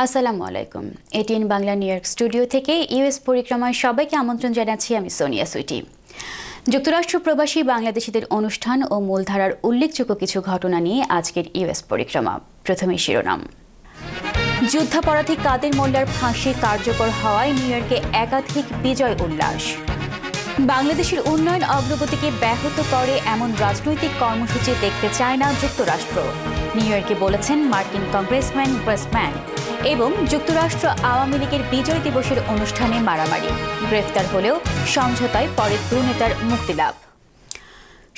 আসসালামু আলাইকুম। ATN Bangla new York studio থেকে ইউএস পরিক্রমায় সবাইকে আমন্ত্রণ জানাচ্ছি আমি সোনিয়া সুইটি। যুক্তরাষ্ট্র প্রবাসী বাংলাদেশিদের অনুষ্ঠান ও মূলধারার উল্লেখযোগ্য কিছু ঘটনা নিয়ে আজকের ইউএস পরিক্রমা। প্রথমেই শিরোনাম। যুদ্ধাপরাধী কাদের মোল্লার ফাঁসি কার্যকর হওয়ায় নিউ ইয়র্কে একাধিক বিজয় উল্লাস। বাংলাদেশের উন্নয়ন অগ্রগতিকে ব্যাহত করে এমন রাজনৈতিক কর্মসূচি দেখতে চায় না যুক্তরাষ্ট্র, নিউ ইয়র্কে বলেছেন মার্কিন কংগ্রেসম্যান ওয়েস্টম্যান। এবং যুক্তরাষ্ট্র আওয়ামী লীগের বিজয় দিবসের অনুষ্ঠানে মারামারি, গ্রেফতার হলেও সমঝোতায় পরে দু নেতার মুক্তিলাভ।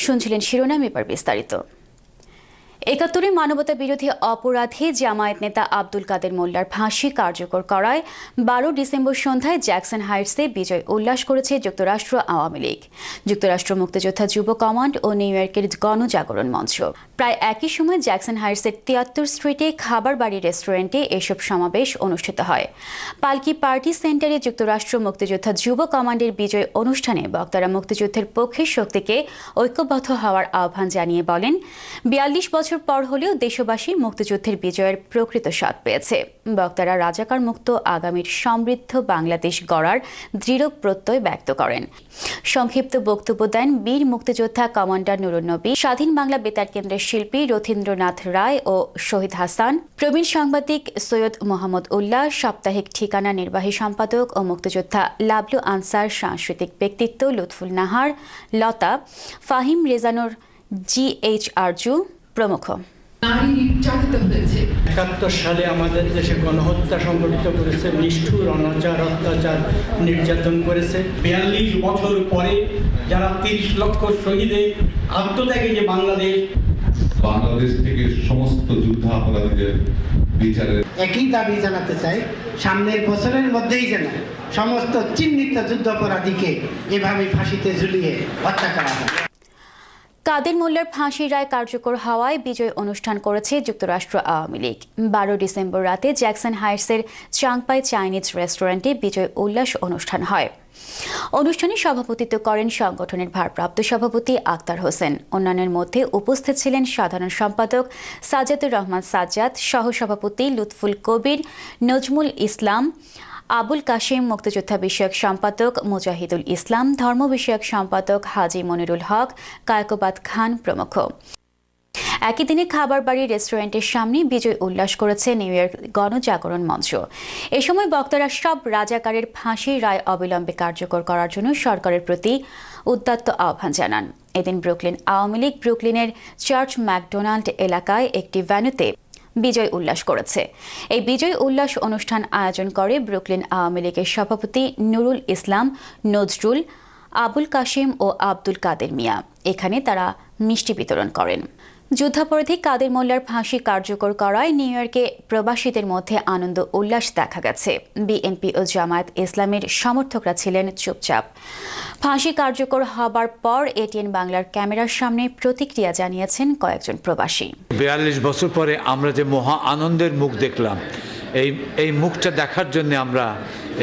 শুনছিলেন শিরোনাম, এবার বিস্তারিত। ৭১ মানবতা বিরোধী অপরাধে জামায়াত নেতা আব্দুল কাদের মোল্লার ফাঁসি কার্যকর করায় ১২ ডিসেম্বর সন্ধ্যায় জ্যাকসন হাইটসে বিজয় উল্লাস করেছে যুক্তরাষ্ট্র আওয়ামী লীগ, যুক্তরাষ্ট্র মুক্তিযোদ্ধা যুব কমান্ড ও নিউ ইয়র্কের গণজাগরণ মঞ্চ। প্রায় একই সময় জ্যাকসন হাইটসের ৭৩ স্ট্রিটে খাবার বাড়ি রেস্টুরেন্টে এসব সমাবেশ অনুষ্ঠিত হয়। পালকি পার্টি সেন্টারে যুক্তরাষ্ট্র মুক্তিযোদ্ধা যুব কমান্ডের বিজয় অনুষ্ঠানে বক্তারা মুক্তিযুদ্ধের পক্ষের শক্তিকে ঐক্যবদ্ধ হওয়ার আহ্বান জানিয়ে বলেন, ৪২ বছর পর হলেও দেশবাসী মুক্তিযুদ্ধের বিজয়ের প্রকৃত স্বাদ পেয়েছে। বক্তারা রাজাকার মুক্ত আগামীর সমৃদ্ধ বাংলাদেশ গড়ার দৃঢ় প্রত্যয় ব্যক্ত করেন। সংক্ষিপ্ত বক্তব্য দেন বীর মুক্তিযোদ্ধা কমান্ডার নুরুন নবী, স্বাধীন বাংলা বেতার কেন্দ্রের শিল্পী রথীন্দ্রনাথ রায় ও শহীদ হাসান, প্রবীণ সাংবাদিক সৈয়দ মোহাম্মদ উল্লাহ, সাপ্তাহিক ঠিকানা নির্বাহী সম্পাদক ও মুক্তিযোদ্ধা লাবলু আনসার, সাংস্কৃতিক ব্যক্তিত্ব লুৎফুল নাহার, লতা, ফাহিম রেজানুর, GH আরজু প্রমুখ। ৭১ সালে আমাদের দেশে গণহত্যা সংগঠিত করেছে, নিষ্ঠুর অনাচার অত্যাচার নির্যাতন করেছে। ৪২ বছর পরে যারা ৩০ লক্ষ শহীদের আত্মত্যাগে যে বাংলাদেশ থেকে সমস্ত যুদ্ধাপরাধীদের বিচারের একই দাবি জানাতে চাই, সামনের বছরের মধ্যেই যেন সমস্ত চিহ্নিত যুদ্ধাপরাধীকে এভাবে ফাঁসিতে ঝুলিয়ে হত্যা করা হয়। কাদের মোল্লার ফাঁসির রায় কার্যকর হওয়ায় বিজয় অনুষ্ঠান করেছে যুক্তরাষ্ট্র আওয়ামী লীগ। ১২ ডিসেম্বর রাতে জ্যাকসন হাইটসের চাংপাই চাইনিজ রেস্টুরেন্টে বিজয় উল্লাস অনুষ্ঠান হয়। অনুষ্ঠানে সভাপতিত্ব করেন সংগঠনের ভারপ্রাপ্ত সভাপতি আক্তার হোসেন। অন্যান্যের মধ্যে উপস্থিত ছিলেন সাধারণ সম্পাদক সাজ্জাদুর রহমান সাজ্জাদ, সহসভাপতি লুৎফুল কবির, নজমুল ইসলাম, আবুল কাশেম, মুক্তিযোদ্ধা বিষয়ক সম্পাদক মুজাহিদুল ইসলাম, ধর্ম বিষয়ক সম্পাদক হাজি মনিরুল হক, কায়কোবাদ খান প্রমুখ। একই দিনে খাবার বাড়ি রেস্টুরেন্টের সামনে বিজয় উল্লাস করেছে নিউ ইয়র্ক গণজাগরণ মঞ্চ। এ সময় বক্তারা সব রাজাকারের ফাঁসির রায় অবিলম্বে কার্যকর করার জন্য সরকারের প্রতি উদাত্ত আহ্বান জানান। এদিন ব্রুকলিন আওয়ামী লীগ ব্রুকলিনের চার্চ ম্যাকডোনাল্ড এলাকায় একটি ভ্যানুতে বিজয় উল্লাস করেছে। এই বিজয় উল্লাস অনুষ্ঠান আয়োজন করে ব্রুকলিন আওয়ামী লীগের সভাপতি নুরুল ইসলাম, নজরুল, আবুল কাশেম ও আব্দুল কাদের মিয়া। এখানে তারা মিষ্টি বিতরণ করেন। যুদ্ধাপরাধী কাদের মোল্লার ফাঁসি কার্যকর করায় নিউ ইয়র্কে প্রবাসীদের মধ্যে আনন্দ উল্লাস দেখা গেছে। বিএনপি ও জামায়াত ইসলামের সমর্থকরা ছিলেন চুপচাপ। ফাঁসি কার্যকর হবার পর এটিএন বাংলার ক্যামেরার সামনে প্রতিক্রিয়া জানিয়েছেন কয়েকজন প্রবাসী। ৪২ বছর পরে আমরা যে মহা আনন্দের মুখ দেখলাম, এই মুখটা দেখার জন্য আমরা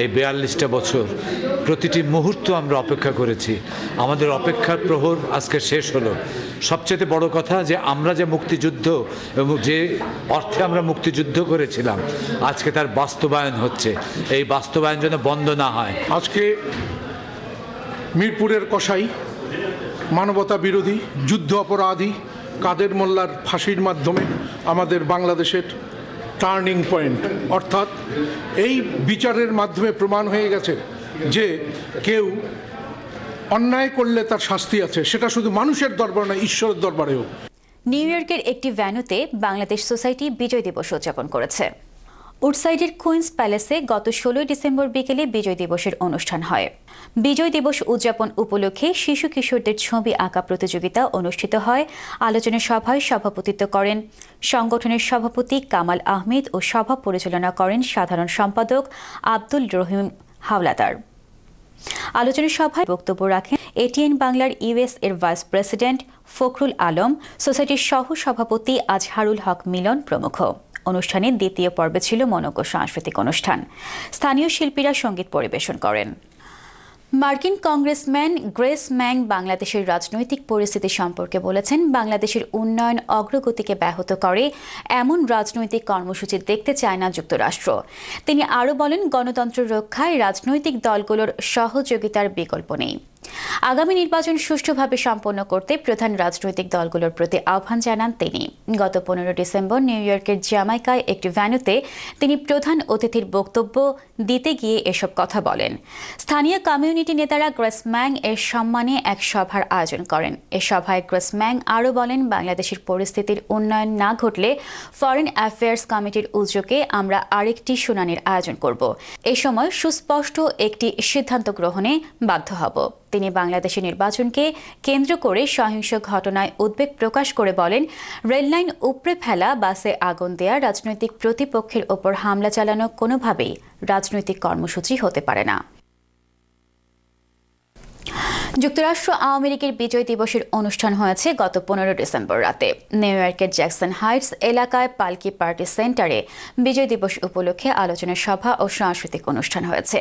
এই ৪২টা বছর প্রতিটি মুহূর্ত আমরা অপেক্ষা করেছি। আমাদের অপেক্ষার প্রহর আজকে শেষ হলো। সবচেয়ে বড় কথা যে আমরা যে মুক্তিযুদ্ধ এবং যে অর্থে আমরা মুক্তিযুদ্ধ করেছিলাম, আজকে তার বাস্তবায়ন হচ্ছে। এই বাস্তবায়ন যেন বন্ধ না হয়। আজকে মিরপুরের কসাই, মানবতা বিরোধী যুদ্ধ অপরাধী কাদের মোল্লার ফাঁসির মাধ্যমে আমাদের বাংলাদেশের টার্নিং পয়েন্ট, অর্থাৎ এই বিচারের মাধ্যমে প্রমাণ হয়ে গেছে যে কেউ অন্যায় করলে তার শাস্তি আছে, সেটা শুধু মানুষের দরবার নয়, ঈশ্বরের দরবারেও। নিউ ইয়র্কের একটি ভ্যানুতে বাংলাদেশ সোসাইটি বিজয় দিবস উদযাপন করেছে। উডসাইডের কুইন্স প্যালেসে গত ১৬ ডিসেম্বর বিকেলে বিজয় দিবসের অনুষ্ঠান হয়। বিজয় দিবস উদযাপন উপলক্ষে শিশু কিশোরদের ছবি আঁকা প্রতিযোগিতা অনুষ্ঠিত হয়। আলোচনা সভায় সভাপতিত্ব করেন সংগঠনের সভাপতি কামাল আহমেদ ও সভা পরিচালনা করেন সাধারণ সম্পাদক আব্দুল রহিম হাওলাদার। আলোচনা সভায় বক্তব্য রাখেন এটিএন বাংলার ইউএস এর ভাইস প্রেসিডেন্ট ফখরুল আলম, সোসাইটির সহ সভাপতি আজহারুল হক মিলন প্রমুখ। অনুষ্ঠানের দ্বিতীয় পর্বে ছিল মনোজ্ঞ সাংস্কৃতিক অনুষ্ঠান। স্থানীয় শিল্পীরা সঙ্গীত পরিবেশন করেন। মার্কিন কংগ্রেসম্যান গ্রেস ম্যাং বাংলাদেশের রাজনৈতিক পরিস্থিতি সম্পর্কে বলেছেন, বাংলাদেশের উন্নয়ন অগ্রগতিকে ব্যাহত করে এমন রাজনৈতিক কর্মসূচি দেখতে চায় না যুক্তরাষ্ট্র। তিনি আরও বলেন, গণতন্ত্র রক্ষায় রাজনৈতিক দলগুলোর সহযোগিতার বিকল্প নেই। আগামী নির্বাচন সুষ্ঠুভাবে সম্পন্ন করতে প্রধান রাজনৈতিক দলগুলোর প্রতি আহ্বান জানান তিনি। গত 15 ডিসেম্বর নিউ ইয়র্কের জ্যামাইকায় একটি ভ্যানুতে তিনি প্রধান অতিথির বক্তব্য দিতে গিয়ে এসব কথা বলেন। স্থানীয় কমিউনিটি নেতারা গ্রেস ম্যাং এর সম্মানে এক সভার আয়োজন করেন। এ সভায় গ্রেস ম্যাং আরও বলেন, বাংলাদেশের পরিস্থিতির উন্নয়ন না ঘটলে ফরেন অ্যাফেয়ার্স কমিটির উদ্যোগে আমরা আরেকটি শুনানির আয়োজন করব। এ সময় সুস্পষ্ট একটি সিদ্ধান্ত গ্রহণে বাধ্য হব। তিনি বাংলাদেশের নির্বাচনকে কেন্দ্র করে সহিংস ঘটনায় উদ্বেগ প্রকাশ করে বলেন, রেললাইন উপড়ে ফেলা, বাসে আগুন দেয়া, রাজনৈতিক প্রতিপক্ষের ওপর হামলা চালানো কোনোভাবেই রাজনৈতিক কর্মসূচি হতে পারে না। যুক্তরাষ্ট্র আওয়ামী লীগের বিজয় দিবসের অনুষ্ঠান হয়েছে গত 15 ডিসেম্বর রাতে। নিউ ইয়র্কের জ্যাকসন হাইটস এলাকায় পালকি পার্টি সেন্টারে বিজয় দিবস উপলক্ষে আলোচনা সভা ও সাংস্কৃতিক অনুষ্ঠান হয়েছে।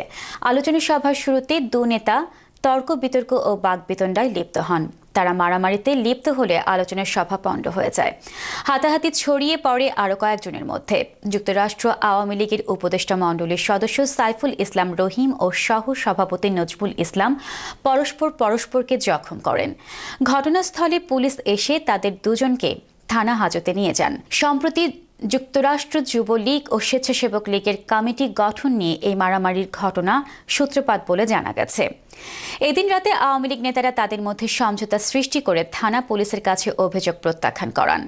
আলোচনা সভার শুরুতে দু নেতা তর্ক বিতর্ক ও বাকবিতণ্ডায় লিপ্ত হন। তারা মারামারিতে লিপ্ত হলে আলোচনার সভা পণ্ড হয়ে যায়। হাতাহাতি ছড়িয়ে পড়ে আরও কয়েকজনের মধ্যে। যুক্তরাষ্ট্র আওয়ামী লীগের উপদেষ্টা মণ্ডলীর সদস্য সাইফুল ইসলাম রহিম ও সহ সভাপতি নজরুল ইসলাম পরস্পরকে জখম করেন। ঘটনাস্থলে পুলিশ এসে তাদের দুজনকে থানা হাজতে নিয়ে যান। সম্প্রতি যুক্তরাষ্ট্র যুবলীগ ও স্বেচ্ছাসেবক লীগের কমিটি গঠন নিয়ে এই মারামারির ঘটনা সূত্রপাত বলে জানা গেছে। এদিন রাতে আওয়ামী লীগ নেতারা তাদের মধ্যে সমঝোতা সৃষ্টি করে থানা পুলিশের কাছে অভিযোগ প্রত্যাখ্যান করান।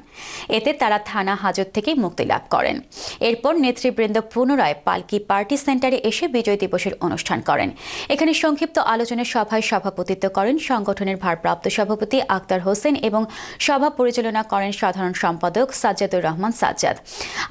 এতে তারা থানা হাজত থেকে মুক্তি লাভ করেন। এরপর নেতৃবৃন্দ পুনরায় পালকি পার্টি সেন্টারে এসে বিজয় দিবসের অনুষ্ঠান করেন। এখানে সংক্ষিপ্ত আলোচনা সভায় সভাপতিত্ব করেন সংগঠনের ভারপ্রাপ্ত সভাপতি আক্তার হোসেন এবং সভা পরিচালনা করেন সাধারণ সম্পাদক সাজ্জাদুর রহমান সাজ্জাদ।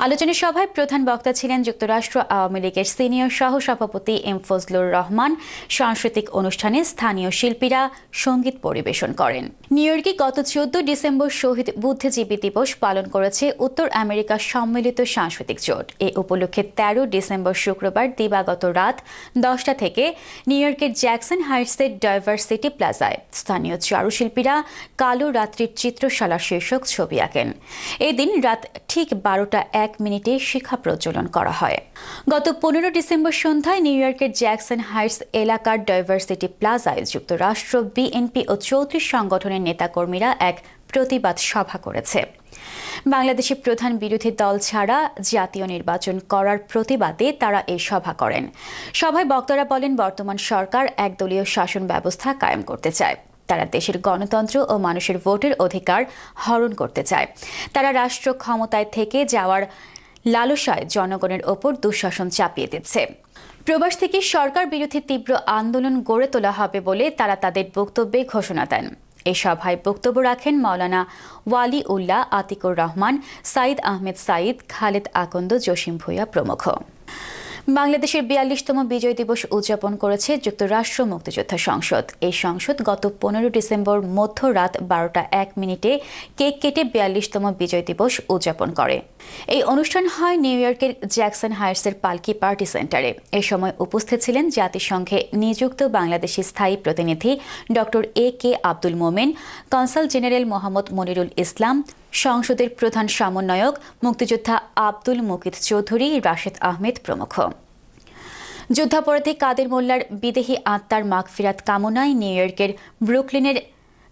আলোচনা সভায় প্রধান বক্তা ছিলেন যুক্তরাষ্ট্র আওয়ামী লীগের সিনিয়র সহ সভাপতি এম ফজলুর রহমান। সাংস্কৃতিক অনুষ্ঠানে স্থানীয় শিল্পীরা সঙ্গীত পরিবেশন করেন। নিউ ইয়র্কে গত 14 ডিসেম্বর শহীদ বুদ্ধিজীবী দিবস পালন করেছে উত্তর আমেরিকা সম্মিলিত সাংস্কৃতিক জোট। এ উপলক্ষে 13 ডিসেম্বর শুক্রবার দিবাগত রাত 10টা থেকে নিউ ইয়র্কের জ্যাকসন হাইটসের ডাইভার্সিটি প্লাজায় স্থানীয় চারুশিল্পীরা কালো রাত্রির চিত্রশালা শীর্ষক ছবি আঁকেন। এদিন রাত ঠিক 12:01 শিখা প্রজ্বলন করা হয়। গত 15 ডিসেম্বর সন্ধ্যায় নিউ ইয়র্কের জ্যাকসন হাইটস এলাকার ডাইভার্সিটি প্লাজায় যুক্তরাষ্ট্র বিএনপি ও 34 সংগঠনের নেতাকর্মীরা এক প্রতিবাদ সভা করেছে। বাংলাদেশের প্রধান বিরোধী দল ছাড়া জাতীয় নির্বাচন করার প্রতিবাদে তারা এই সভা করেন। সভায় বক্তারা বলেন, বর্তমান সরকার একদলীয় শাসন ব্যবস্থা কায়েম করতে চায়। তারা দেশের গণতন্ত্র ও মানুষের ভোটের অধিকার হরণ করতে চায়। তারা রাষ্ট্র ক্ষমতায় থেকে যাওয়ার লালসায় জনগণের ওপর দুঃশাসন চাপিয়ে দিচ্ছে। প্রবাস থেকে সরকার বিরোধী তীব্র আন্দোলন গড়ে তোলা হবে বলে তারা তাদের বক্তব্যে ঘোষণা দেন। এই সভায় বক্তব্য রাখেন মাওলানা ওয়ালি উল্লাহ, আতিকুর রহমান, সাইদ আহমেদ সাইদ, খালেদ আকন্দ, জসিম ভূঁইয়া প্রমুখ। বাংলাদেশের 42তম বিজয় দিবস উদযাপন করেছে যুক্তরাষ্ট্র মুক্তিযোদ্ধা সংসদ। এই সংসদ গত 15 ডিসেম্বর মধ্যরাত 12:01 কেক কেটে 42তম বিজয় দিবস উদযাপন করে। এই অনুষ্ঠান হয় নিউ ইয়র্কের জ্যাকসন হাইটসের পালকি পার্টি সেন্টারে। এ সময় উপস্থিত ছিলেন জাতিসংঘে নিযুক্ত বাংলাদেশি স্থায়ী প্রতিনিধি doctor AK Abdul Momen, consul general Mohammad Monirul ইসলাম, সংসদের প্রধান সমন্বয়ক মুক্তিযোদ্ধা আব্দুল মুকিত চৌধুরী, রাশেদ আহমেদ প্রমুখ। যুদ্ধাপরাধী কাদের মোল্লার বিদেহী আত্মার মাগফিরাত কামনায় নিউ ইয়র্কের ব্রুকলিনের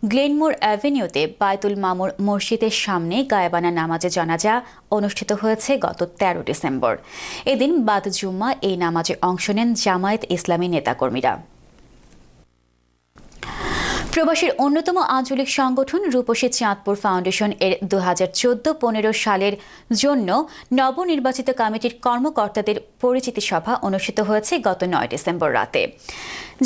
গ্লেনমোর অ্যাভিনিউতে বায়তুল মামুর মসজিদের সামনে গায়েবানা নামাজে জানাজা অনুষ্ঠিত হয়েছে গত 13 ডিসেম্বর। এদিন বাদ জুম্মা এই নামাজে অংশ নেন জামায়াত ইসলামী নেতাকর্মীরা। প্রবাসীর অন্যতম আঞ্চলিক সংগঠন রূপসী চাঁদপুর ফাউন্ডেশন এর 2014-15 সালের জন্য নবনির্বাচিত কমিটির কর্মকর্তাদের পরিচিতি সভা অনুষ্ঠিত হয়েছে গত 9 ডিসেম্বর রাতে।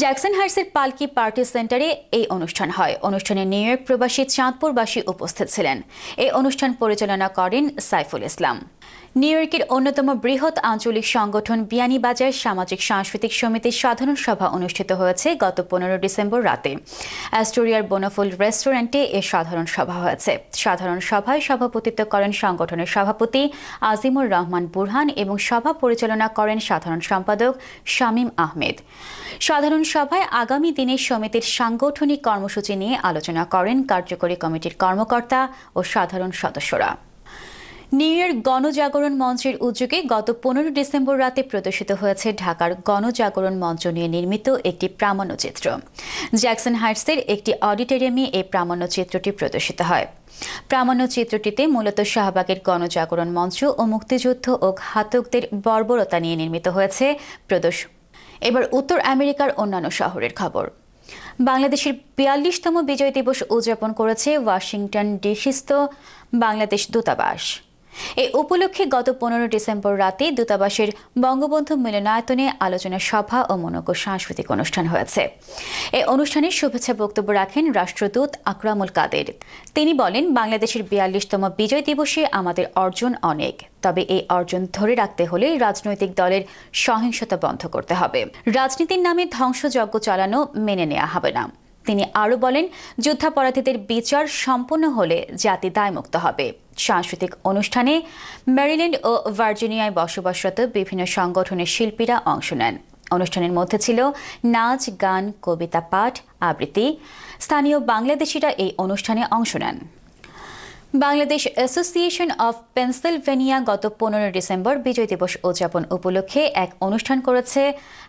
জ্যাকসন হাইটসের পালকি পার্টি সেন্টারে এই অনুষ্ঠান হয়। অনুষ্ঠানে নিউ ইয়র্ক প্রবাসী চাঁদপুরবাসী উপস্থিত ছিলেন। এই অনুষ্ঠান পরিচালনা করেন সাইফুল ইসলাম। নিউ ইয়র্কের অন্যতম বৃহৎ আঞ্চলিক সংগঠন বিয়ানীবাজার সামাজিক সাংস্কৃতিক সমিতির সাধারণ সভা অনুষ্ঠিত হয়েছে গত 15 ডিসেম্বর রাতে। অ্যাস্টোরিয়ার বনফুল রেস্টুরেন্টে এ সাধারণ সভা হয়েছে। সাধারণ সভায় সভাপতিত্ব করেন সংগঠনের সভাপতি আজিমুর রহমান বুরহান এবং সভা পরিচালনা করেন সাধারণ সম্পাদক শামীম আহমেদ। সাধারণ সভায় আগামী দিনে সমিতির সাংগঠনিক কর্মসূচি নিয়ে আলোচনা করেন কার্যকরী কমিটির কর্মকর্তা ও সাধারণ সদস্যরা। নিউ ইয়র্ক গণজাগরণ মঞ্চের উদ্যোগে গত 15 ডিসেম্বর রাতে প্রদর্শিত হয়েছে ঢাকার গণজাগরণ মঞ্চ নিয়ে নির্মিত একটি প্রামাণ্যচিত্র। জ্যাকসন হাইটসের একটি অডিটোরিয়ামে এই প্রামাণ্যচিত্রটি প্রদর্শিত হয়। প্রামাণ্যচিত্রটিতে মূলত শাহবাগের গণজাগরণ মঞ্চ ও মুক্তিযুদ্ধ ও ঘাতকদের বর্বরতা নিয়ে নির্মিত হয়েছে প্রদর্শন। এবার উত্তর আমেরিকার অন্যান্য শহরের খবর। বাংলাদেশের 42তম বিজয় দিবস উদযাপন করেছে ওয়াশিংটন ডিসিস্থ বাংলাদেশ দূতাবাস। এই উপলক্ষে গত 15 ডিসেম্বর রাতে দূতাবাসের বঙ্গবন্ধু মিলনায়তনে আলোচনা সভা ও মনোজ্ঞ সাংস্কৃতিক অনুষ্ঠান হয়েছে। এই অনুষ্ঠানে শুভেচ্ছা বক্তব্য রাখেন রাষ্ট্রদূত আকরামুল কাদের। তিনি বলেন, বাংলাদেশের 42তম বিজয় দিবসে আমাদের অর্জন অনেক, তবে এই অর্জন ধরে রাখতে হলে রাজনৈতিক দলের সহিংসতা বন্ধ করতে হবে। রাজনীতির নামে ধ্বংসযজ্ঞ চালানো মেনে নেওয়া হবে না। তিনি আরও বলেন, যুদ্ধাপরাধীদের বিচার সম্পন্ন হলে জাতি দায়মুক্ত হবে। সাংস্কৃতিক অনুষ্ঠানে মেরিল্যান্ড ও ভার্জিনিয়ায় বসবাসরত বিভিন্ন সংগঠনের শিল্পীরা অংশ নেন। অনুষ্ঠানের মধ্যে ছিল নাচ, গান, কবিতা পাঠ, আবৃত্তি। স্থানীয় বাংলাদেশিরা এই অনুষ্ঠানে অংশ নেন। বাংলাদেশ অ্যাসোসিয়েশন অফ পেনসিলভেনিয়া গত 15 ডিসেম্বর বিজয় দিবস উদযাপন উপলক্ষে এক অনুষ্ঠান করেছে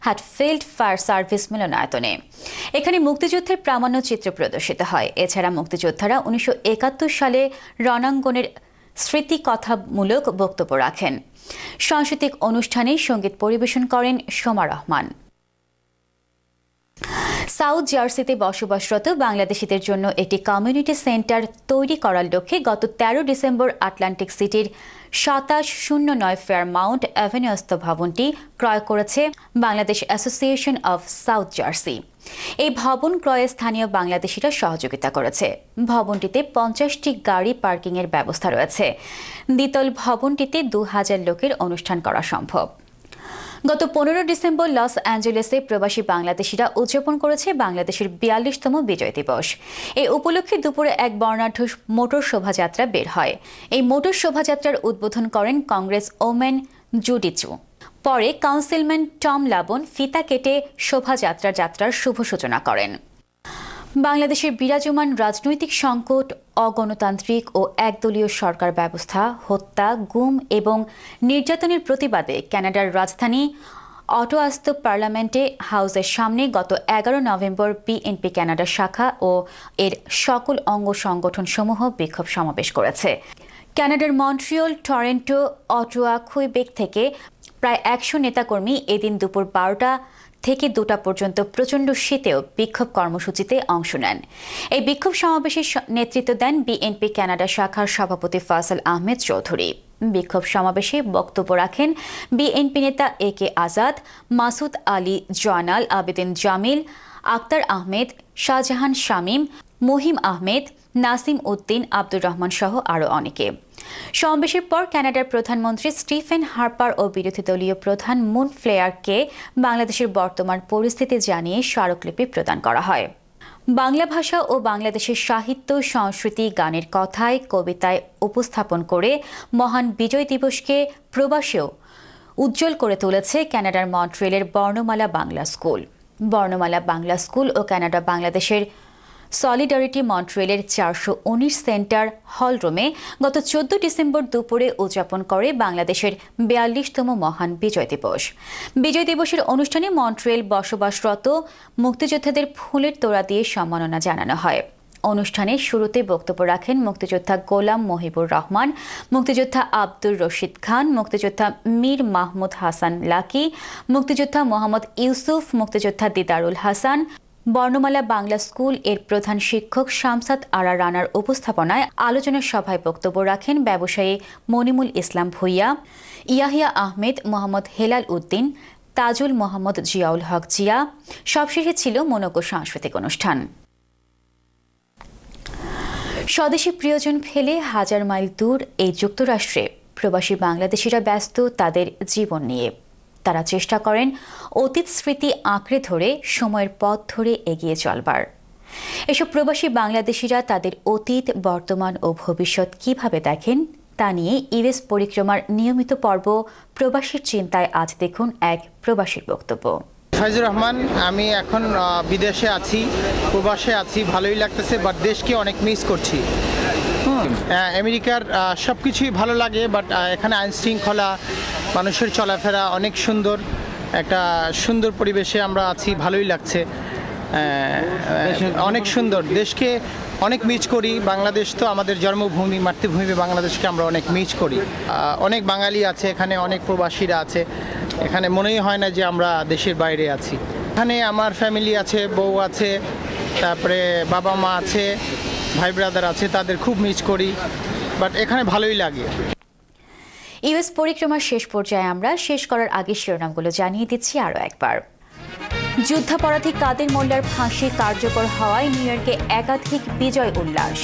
হ্যাটফিল্ড ফায়ার সার্ভিস মিলনায়তনে। এখানে মুক্তিযুদ্ধের প্রামাণ্যচিত্র প্রদর্শিত হয়। এছাড়া মুক্তিযোদ্ধারা 1971 সালে রণাঙ্গনের স্মৃতিকথামূলক বক্তব্য রাখেন। সাংস্কৃতিক অনুষ্ঠানে সঙ্গীত পরিবেশন করেন সোমা রহমান। সাউথ জার্সিতে বসবাসরত বাংলাদেশিদের জন্য একটি কমিউনিটি সেন্টার তৈরি করার লক্ষ্যে গত 13 ডিসেম্বর আটলান্টিক সিটির 2709 ফেয়ারমাউন্ট অ্যাভিনিউস্থ ভবনটি ক্রয় করেছে Bangladesh association of south jersey. এই ভবন ক্রয়ে স্থানীয় বাংলাদেশিরা সহযোগিতা করেছে। ভবনটিতে 50টি গাড়ি পার্কিংয়ের ব্যবস্থা রয়েছে। দ্বিতল ভবনটিতে 2000 লোকের অনুষ্ঠান করা সম্ভব। গত 15 ডিসেম্বর লস অ্যাঞ্জেলেসে প্রবাসী বাংলাদেশিরা উদযাপন করেছে বাংলাদেশের 42তম বিজয় দিবস। এই উপলক্ষে দুপুরে এক বর্ণাঢ্য মোটর শোভাযাত্রা বের হয়। এই মোটর শোভাযাত্রার উদ্বোধন করেন কংগ্রেস ওমেন জুডিচু। পরে কাউন্সিলম্যান টম লাবন ফিতা কেটে শোভাযাত্রার শুভ সূচনা করেন। বাংলাদেশের বিরাজমান রাজনৈতিক সংকট, অগণতান্ত্রিক ও একদলীয় সরকার ব্যবস্থা, হত্যা, গুম এবং নির্যাতনের প্রতিবাদে কানাডার রাজধানী অটোয়াস্ত পার্লামেন্টে হাউসের সামনে গত 11 নভেম্বর বিএনপি কানাডা শাখা ও এর সকল অঙ্গ সংগঠনসমূহ বিক্ষোভ সমাবেশ করেছে। কানাডার মন্ট্রিয়ল, টরন্টো, অটোয়া, কুইবেক থেকে প্রায় 100 নেতাকর্মী এদিন দুপুর 12টা থেকে 2টা পর্যন্ত প্রচণ্ড শীতেও বিক্ষোভ কর্মসূচিতে অংশ নেন। এই বিক্ষোভ সমাবেশের নেতৃত্ব দেন বিএনপি কানাডা শাখার সভাপতি ফয়সাল আহমেদ চৌধুরী। বিক্ষোভ সমাবেশে বক্তব্য রাখেন বিএনপি নেতা AK আজাদ, মাসুদ আলী, জয়নাল আবেদিন জামিল, আক্তার আহমেদ, শাহজাহান শামীম, মহিম আহমেদ, নাসিম উদ্দিন, আব্দুর রহমান সহ আরও অনেকে। সমাবেশের পর কানাডার প্রধানমন্ত্রী স্টিফেন হার্পার ও বিরোধী দলীয় প্রধান মুন ফ্লেয়ারকে বাংলাদেশের বর্তমান পরিস্থিতি জানিয়ে স্মারকলিপি প্রদান করা হয়। বাংলা ভাষা ও বাংলাদেশের সাহিত্য, সংস্কৃতি, গানের কথায়, কবিতায় উপস্থাপন করে মহান বিজয় দিবসকে প্রবাসেও উজ্জ্বল করে তুলেছে কানাডার মন্ট্রিয়লের বর্ণমালা বাংলা স্কুল। বর্ণমালা বাংলা স্কুল ও কানাডা বাংলাদেশের সলিডারিটি মন্ট্রিয়লের 419 সেন্টার হলরুমে গত 14 ডিসেম্বর দুপুরে উদযাপন করে বাংলাদেশের 42তম মহান বিজয় দিবস। বিজয় দিবসের অনুষ্ঠানে মন্ট্রিয়ল বসবাসরত মুক্তিযোদ্ধাদের ফুলের তোড়া দিয়ে সম্মাননা জানানো হয়। অনুষ্ঠানে শুরুতে বক্তব্য রাখেন মুক্তিযোদ্ধা গোলাম মহিবুর রহমান, মুক্তিযোদ্ধা আব্দুর রশিদ খান, মুক্তিযোদ্ধা মীর মাহমুদ হাসান লাকি, মুক্তিযোদ্ধা মোহাম্মদ ইউসুফ, মুক্তিযোদ্ধা দিদারুল হাসান। বর্ণমালা বাংলা স্কুল এর প্রধান শিক্ষক শামসাদ আরা রানার উপস্থাপনায় আলোচনা সভায় বক্তব্য রাখেন ব্যবসায়ী মনিমুল ইসলাম ভুইয়া, ইয়াহিয়া আহমেদ, মোহাম্মদ হেলাল উদ্দিন, তাজুল মোহাম্মদ জিয়াউল হক জিয়া। সবশেষে ছিল মনোজ্ঞ সাংস্কৃতিক অনুষ্ঠান। স্বদেশী প্রিয়জন ফেলে হাজার মাইল দূর এই যুক্তরাষ্ট্রে প্রবাসী বাংলাদেশিরা ব্যস্ত তাদের জীবন নিয়ে। তারা চেষ্টা করেন অতীত স্মৃতি আঁকড়ে ধরে সময়ের পথ ধরে এগিয়ে চলবার। এসব প্রবাসী বাংলাদেশিরা তাদের অতীত, বর্তমান ও ভবিষ্যৎ কিভাবে দেখেন তা নিয়ে ইউএস পরিক্রমার নিয়মিত পর্ব প্রবাসীর চিন্তায় আজ দেখুন এক প্রবাসীর বক্তব্য। ফাইজুর রহমান, আমি এখন বিদেশে আছি, প্রবাসে আছি, ভালোই লাগতেছে, বাট দেশকে অনেক মিস করছি। আমেরিকার সব কিছুই ভালো লাগে, বাট এখানে আইন শৃঙ্খলা, মানুষের চলাফেরা অনেক সুন্দর, একটা সুন্দর পরিবেশে আমরা আছি, ভালোই লাগছে, অনেক সুন্দর। দেশকে অনেক মিস করি। বাংলাদেশ তো আমাদের জন্মভূমি, মাতৃভূমি, বাংলাদেশকে আমরা অনেক মিস করি। অনেক বাঙালি আছে এখানে, অনেক প্রবাসীরা আছে এখানে, মনেই হয় না যে আমরা দেশের বাইরে আছি। এখানে আমার ফ্যামিলি আছে, বউ আছে, তারপরে বাবা মা আছে, ভাই ব্রাদার আছে, তাদের খুব মিস করি, বাট এখানে ভালোই লাগে। ইউএস পরিক্রমার শেষ পর্যায়ে আমরা শেষ করার আগে শিরোনামগুলো জানিয়ে দিচ্ছি আরও একবার। যুদ্ধাপরাধী কাদের মোল্লার ফাঁসি কার্যকর হওয়ায় নিউ ইয়র্কে একাধিক বিজয় উল্লাস।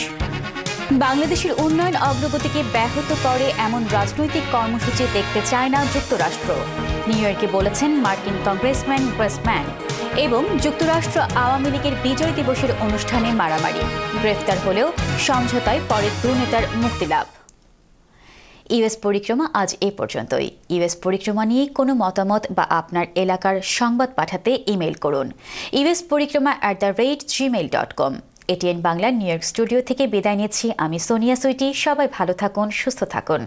বাংলাদেশের উন্নয়ন অগ্রগতিকে ব্যাহত করে এমন রাজনৈতিক কর্মসূচি দেখতে চায় না যুক্তরাষ্ট্র, নিউ ইয়র্কে বলেছেন মার্কিন কংগ্রেসম্যান ওয়েস্টম্যান। এবং যুক্তরাষ্ট্র আওয়ামী লীগের বিজয় দিবসের অনুষ্ঠানে মারামারি, গ্রেফতার হলেও সমঝোতায় পরে 2 নেতার মুক্তিলাভ। ইউএস পরিক্রমা আজ এ পর্যন্তই। ইউএস পরিক্রমা নিয়ে কোনো মতামত বা আপনার এলাকার সংবাদ পাঠাতে ইমেল করুন usporikrama@gmail.com। ATN Bangla new York studio থেকে বিদায় নিচ্ছি আমি সোনিয়া সুইটি। সবাই ভালো থাকুন, সুস্থ থাকুন।